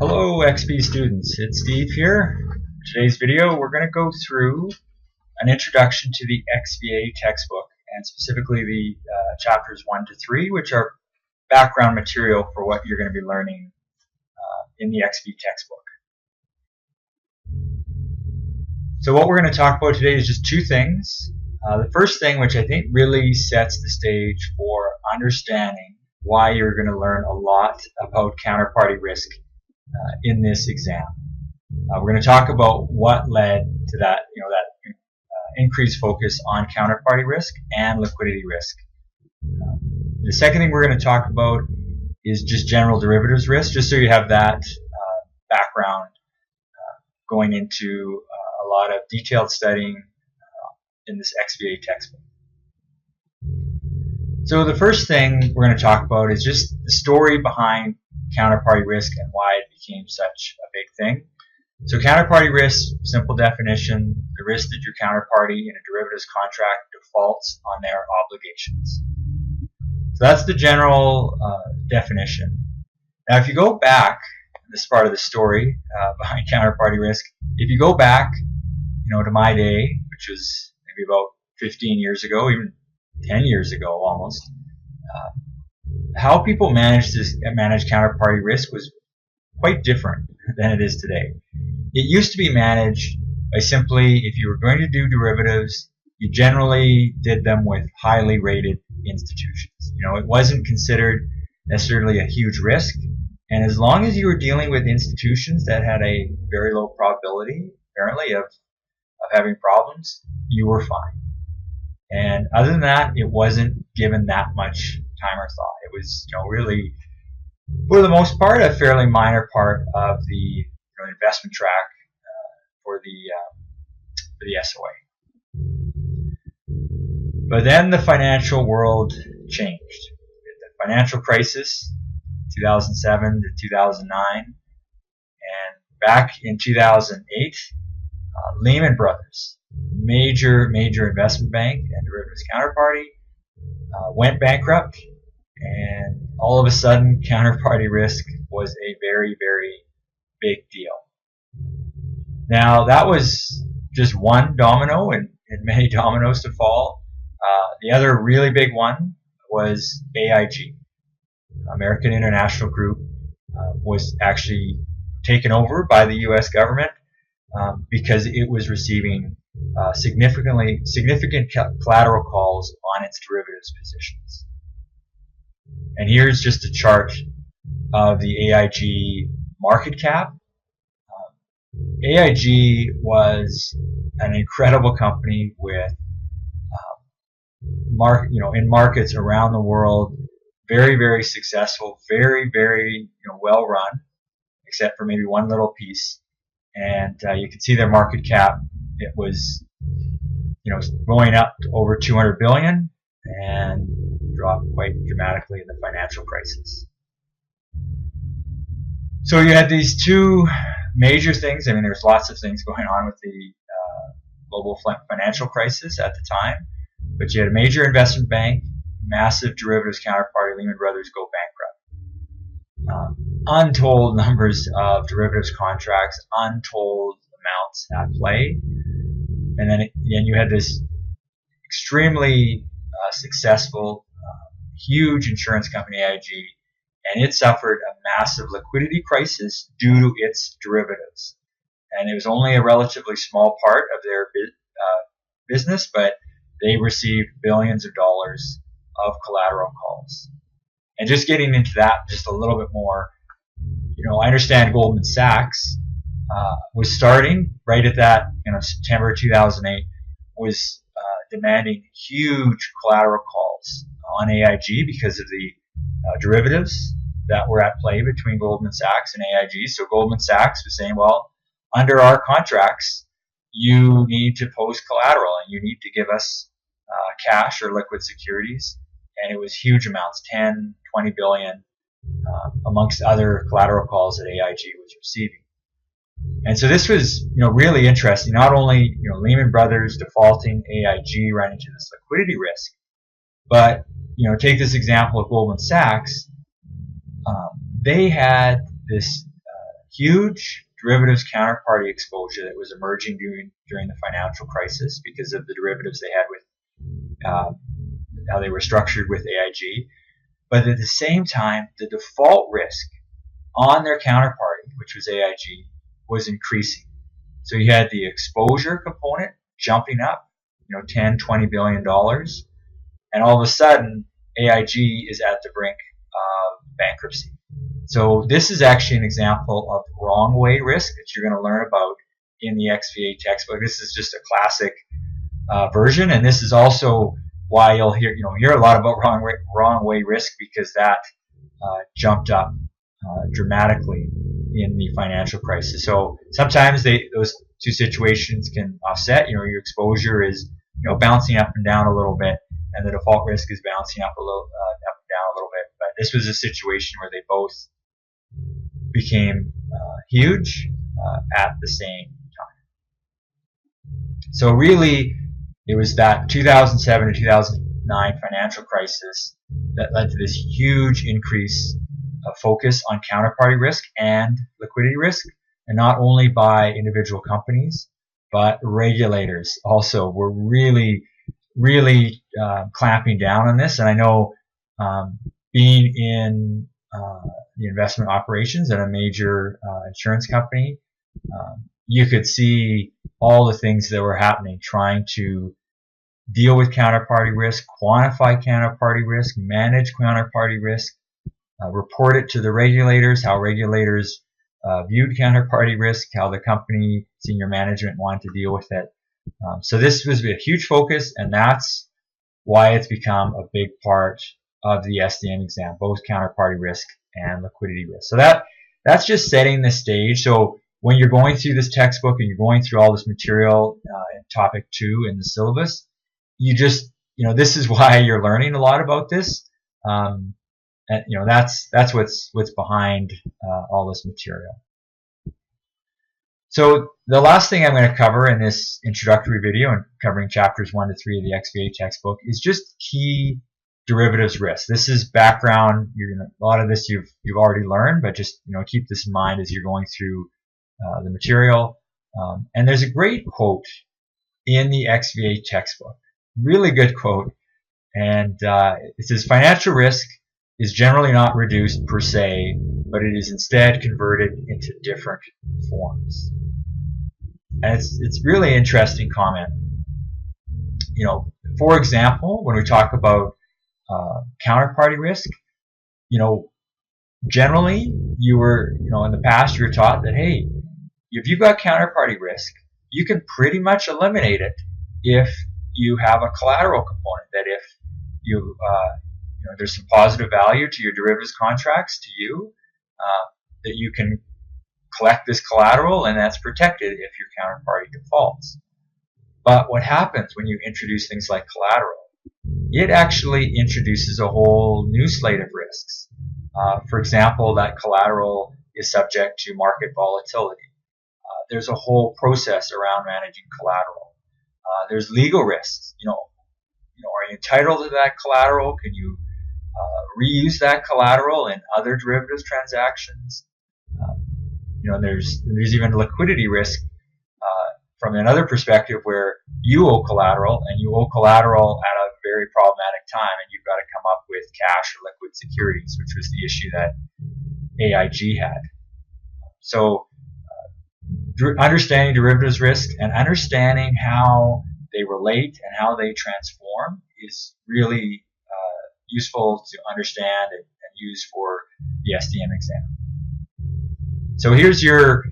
Hello XP students, it's Steve here. For today's video we're going to go through an introduction to the XVA textbook, and specifically the chapters 1 to 3, which are background material for what you're going to be learning in the XV textbook. So what we're going to talk about today is just two things. The first thing, which I think really sets the stage for understanding why you're going to learn a lot about counterparty risk in this exam. We're going to talk about what led to that, increased focus on counterparty risk and liquidity risk. The second thing we're going to talk about is just general derivatives risk, just so you have that background going into a lot of detailed studying in this XVA textbook. So the first thing we're going to talk about is just the story behind counterparty risk and why it became such a big thing. So counterparty risk, simple definition, the risk that your counterparty in a derivatives contract defaults on their obligations. So that's the general definition. Now if you go back, this part of the story behind counterparty risk, if you go back to my day, which was maybe about 15 years ago, even 10 years ago almost, how people manage counterparty risk was quite different than it is today. It used to be managed by simply, if you were going to do derivatives, you generally did them with highly rated institutions. It wasn't considered necessarily a huge risk, and as long as you were dealing with institutions that had a very low probability, apparently, of having problems, you were fine. And other than that, it wasn't given that much time or thought. It was, really, for the most part, a fairly minor part of the investment track for the SOA. But then the financial world changed. The financial crisis, 2007 to 2009, and back in 2008, Lehman Brothers, major investment bank and derivatives counterparty, went bankrupt, and all of a sudden counterparty risk was a very, very big deal. Now that was just one domino and many dominoes to fall. The other really big one was AIG. American International Group was actually taken over by the US government because it was receiving significant collateral calls on its derivatives positions. And here's just a chart of the AIG market cap. AIG was an incredible company with in markets around the world, very, very successful, very, very well run, except for maybe one little piece. And you can see their market cap. It was going up to over 200 billion and dropped quite dramatically in the financial crisis. So you had these two major things. I mean, there's lots of things going on with the global financial crisis at the time, but you had a major investment bank, massive derivatives counterparty, Lehman Brothers, go bankrupt. Untold numbers of derivatives contracts, untold amounts at play. And then you had this extremely successful, huge insurance company, AIG, and it suffered a massive liquidity crisis due to its derivatives. And it was only a relatively small part of their business, but they received billions of dollars of collateral calls. And just getting into that just a little bit more, I understand Goldman Sachs was starting right at that, September 2008, was demanding huge collateral calls on AIG because of the derivatives that were at play between Goldman Sachs and AIG. So Goldman Sachs was saying, well, under our contracts, you need to post collateral and you need to give us cash or liquid securities. And it was huge amounts, 10, 20 billion, amongst other collateral calls that AIG was receiving. And so this was, really interesting. Not only, Lehman Brothers defaulting, AIG running into this liquidity risk, but, take this example of Goldman Sachs. They had this huge derivatives counterparty exposure that was emerging during the financial crisis because of the derivatives they had with how they were structured with AIG. But at the same time, the default risk on their counterparty, which was AIG, was increasing. So you had the exposure component jumping up, 10, $20 billion, and all of a sudden, AIG is at the brink of bankruptcy. So this is actually an example of wrong way risk that you're going to learn about in the XVA textbook. This is just a classic version, and this is also why you'll hear a lot about wrong way risk, because that jumped up dramatically in the financial crisis. So sometimes those two situations can offset. Your exposure is bouncing up and down a little bit, and the default risk is bouncing up and down a little bit. But this was a situation where they both became huge at the same time. So really, it was that 2007 to 2009 financial crisis that led to this huge increase of focus on counterparty risk and liquidity risk, and not only by individual companies, but regulators also were really clamping down on this. And I know being in the investment operations at a major insurance company, you could see all the things that were happening, trying to deal with counterparty risk, quantify counterparty risk, manage counterparty risk, report it to the regulators, how regulators viewed counterparty risk, how the company senior management wanted to deal with it. So this was a huge focus, and that's why it's become a big part of the SDM exam, both counterparty risk and liquidity risk. So that's just setting the stage. So when you're going through this textbook and you're going through all this material in topic 2 in the syllabus, you just, this is why you're learning a lot about this. And that's what's behind all this material. So the last thing I'm going to cover in this introductory video, and covering chapters 1 to 3 of the XVA textbook, is just key derivatives risk. This is background. A lot of this you've already learned, but just keep this in mind as you're going through the material. And there's a great quote in the XVA textbook, really good quote, and it says, "Financial risk is generally not reduced per se, but it is instead converted into different forms." And it's really interesting comment. For example, when we talk about counterparty risk, generally you were, in the past you were taught that, hey, if you've got counterparty risk, you can pretty much eliminate it if you have a collateral component. That if you there's some positive value to your derivatives contracts to you, that you can collect this collateral, and that's protected if your counterparty defaults. But what happens when you introduce things like collateral? It actually introduces a whole new slate of risks. For example, that collateral is subject to market volatility. There's a whole process around managing collateral. There's legal risks. Are you entitled to that collateral? Can you reuse that collateral in other derivatives transactions? There's even liquidity risk from another perspective, where you owe collateral, and you owe collateral at a very problematic time, and you've got to come up with cash or liquid securities, which was the issue that AIG had. So understanding derivatives risk and understanding how they relate and how they transform is really useful to understand and use for the SDM exam. So here's your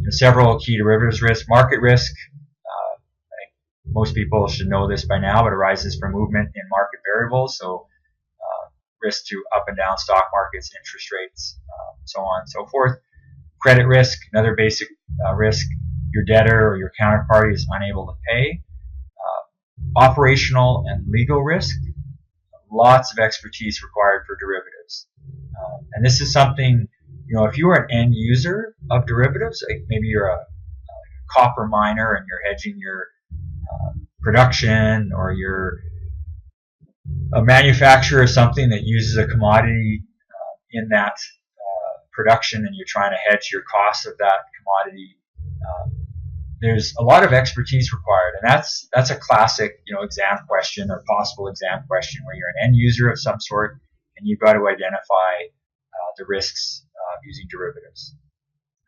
several key derivatives risk. Market risk, I think most people should know this by now, but arises from movement in market variables. So risk to up and down stock markets, interest rates, so on and so forth. Credit risk, another basic risk. Your debtor or your counterparty is unable to pay. Operational and legal risk, lots of expertise required for derivatives. And this is something, if you are an end user of derivatives, like maybe you're a copper miner and you're hedging your production, or you're a manufacturer of something that uses a commodity in that production and you're trying to hedge your cost of that commodity, there's a lot of expertise required, and that's a classic, exam question or possible exam question where you're an end user of some sort and you've got to identify the risks using derivatives,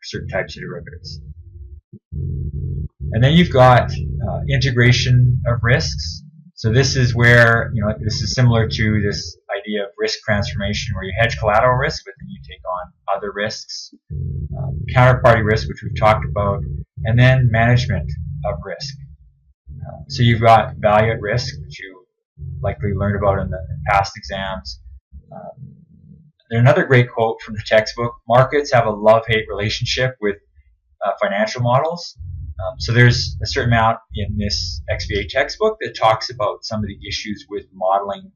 certain types of derivatives. And then you've got integration of risks. So this is where, this is similar to this idea of risk transformation where you hedge collateral risk, but then you take on other risks. Counterparty risk, which we've talked about, and then management of risk. So you've got value at risk, which you likely learned about in past exams. There's another great quote from the textbook: markets have a love-hate relationship with financial models. So there's a certain amount in this XVA textbook that talks about some of the issues with modeling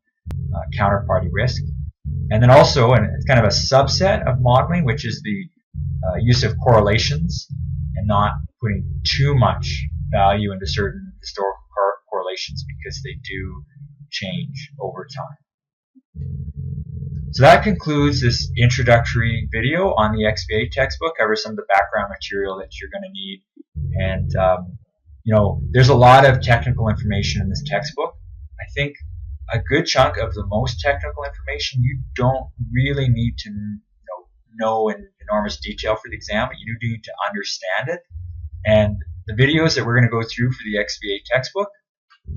counterparty risk. And then also, and it's kind of a subset of modeling, which is the use of correlations and not putting too much value into certain historical correlations because they do change over time. So that concludes this introductory video on the XVA textbook. Covers some of the background material that you're going to need. And, there's a lot of technical information in this textbook. I think a good chunk of the most technical information you don't really need to know in enormous detail for the exam, but you do need to understand it. And the videos that we're going to go through for the XVA textbook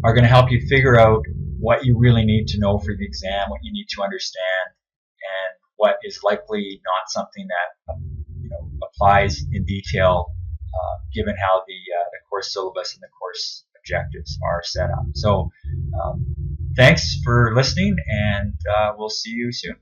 are going to help you figure out what you really need to know for the exam, what you need to understand, and what is likely not something that applies in detail given how the course syllabus and the course objectives are set up. So thanks for listening, and we'll see you soon.